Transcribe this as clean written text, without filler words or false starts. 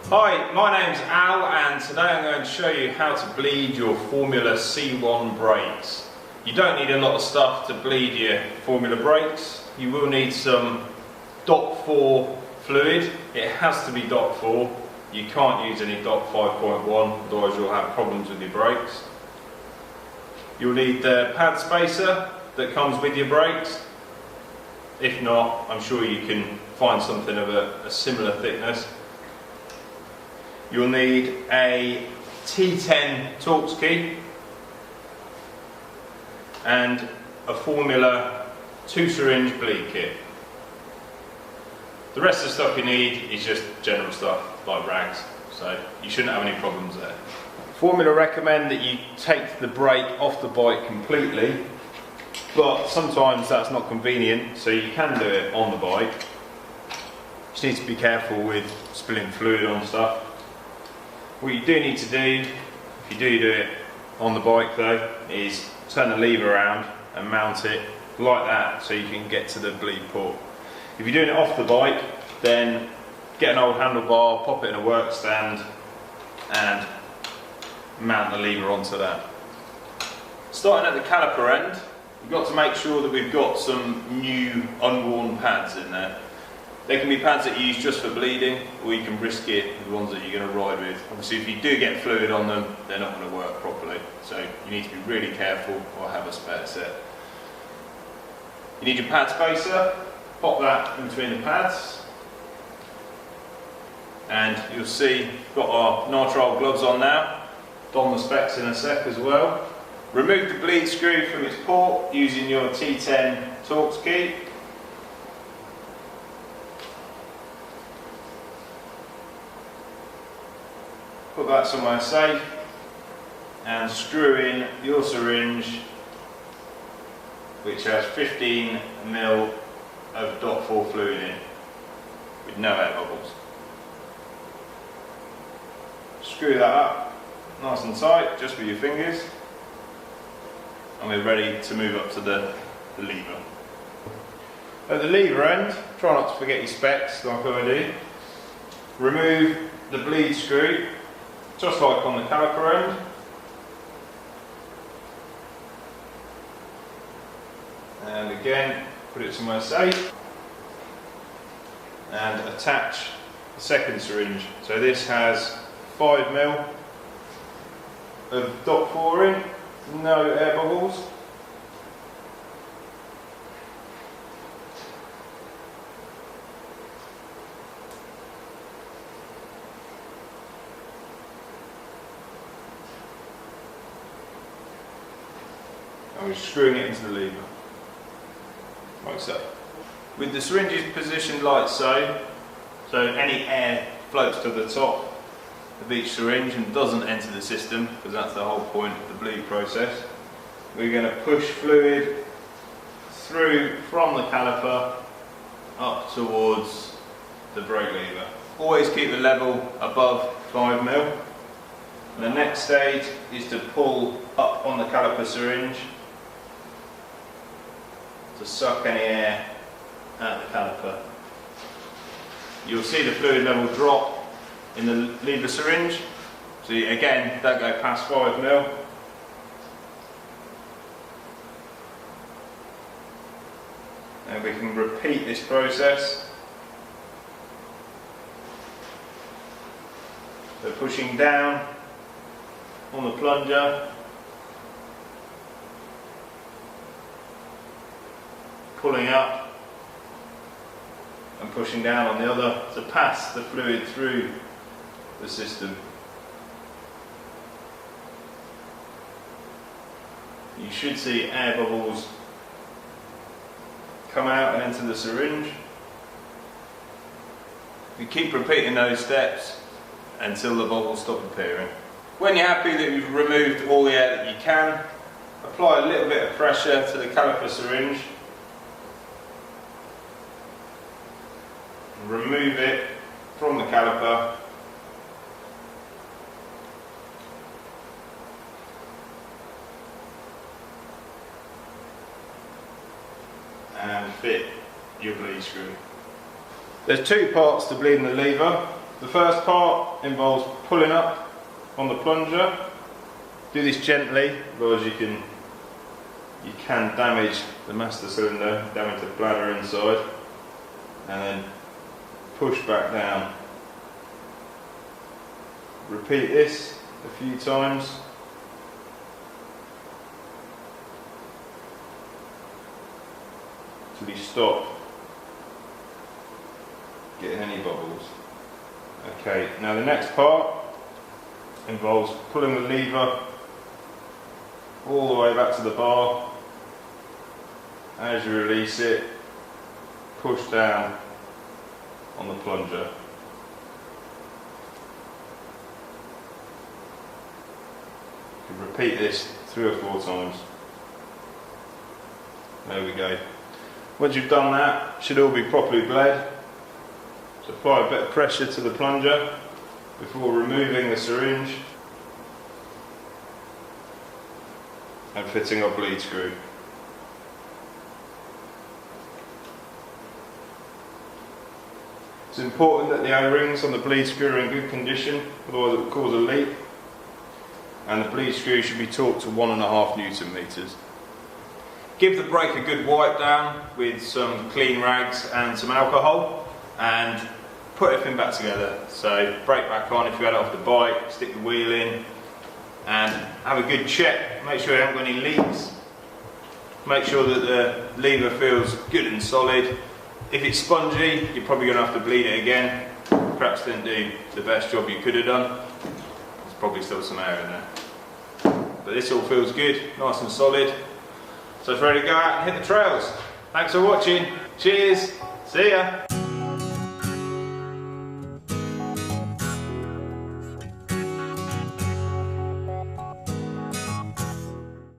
Hi, my name's Al and today I'm going to show you how to bleed your Formula C1 brakes. You don't need a lot of stuff to bleed your Formula brakes. You will need some DOT 4 fluid. It has to be DOT 4. You can't use any DOT 5.1, otherwise you'll have problems with your brakes. You'll need the pad spacer that comes with your brakes. If not, I'm sure you can find something of a similar thickness. You'll need a T10 Torx key and a Formula 2 syringe bleed kit. The rest of the stuff you need is just general stuff like rags, so you shouldn't have any problems there. Formula recommend that you take the brake off the bike completely, but sometimes that's not convenient, so you can do it on the bike. You just need to be careful with spilling fluid on stuff. What you do need to do, if you do it on the bike though, is turn the lever around and mount it like that so you can get to the bleed port. If you're doing it off the bike, then get an old handlebar, pop it in a work stand and mount the lever onto that. Starting at the caliper end, we've got to make sure that we've got some new unworn pads in there. They can be pads that you use just for bleeding, or you can risk it with ones that you're going to ride with. Obviously if you do get fluid on them, they're not going to work properly, so you need to be really careful or have a spare set. You need your pad spacer, pop that in between the pads, and you'll see we've got our nitrile gloves on now. Don the specs in a sec as well. Remove the bleed screw from its port using your T10 Torx key. Put that somewhere safe and screw in your syringe, which has 15 ml of DOT 4 fluid in with no air bubbles. Screw that up nice and tight just with your fingers, and we're ready to move up to the lever. At the lever end, try not to forget your specs like I do. Remove the bleed screw just like on the caliper end. And again, put it somewhere safe. And attach the second syringe. So this has 5 ml of DOT 4 in, no air bubbles. And we're screwing it into the lever, like so. With the syringes positioned like so, so any air floats to the top of each syringe and doesn't enter the system, because that's the whole point of the bleed process. We're going to push fluid through from the caliper up towards the brake lever. Always keep the level above 5 ml. And the next stage is to pull up on the caliper syringe to suck any air out the caliper. You'll see the fluid level drop in the lever syringe. So again, don't go past 5 ml. And we can repeat this process. So pushing down on the plunger, pulling up and pushing down on the other to pass the fluid through the system. You should see air bubbles come out and enter the syringe. You keep repeating those steps until the bubbles stop appearing. When you're happy that you've removed all the air that you can, apply a little bit of pressure to the caliper syringe. Remove it from the caliper and fit your bleed screw. There's two parts to bleeding the lever. The first part involves pulling up on the plunger. Do this gently, otherwise you can damage the master cylinder, damage the bladder inside, and then push back down. Repeat this a few times. Till you stop getting any bubbles. Okay, now the next part involves pulling the lever all the way back to the bar. As you release it, push down on the plunger. You can repeat this 3 or 4 times. There we go. Once you've done that, it should all be properly bled. So apply a bit of pressure to the plunger before removing the syringe and fitting our bleed screw. It's important that the O-rings on the bleed screw are in good condition, otherwise it will cause a leak, and the bleed screw should be torqued to 1.5 Newton meters. Give the brake a good wipe down with some clean rags and some alcohol, and put everything back together. So brake back on if you had it off the bike, stick the wheel in, and have a good check. Make sure you haven't got any leaks. Make sure that the lever feels good and solid. If it's spongy, you're probably going to have to bleed it again. Perhaps didn't do the best job you could have done. There's probably still some air in there. But this all feels good, nice and solid. So it's ready to go out and hit the trails. Thanks for watching. Cheers. See ya.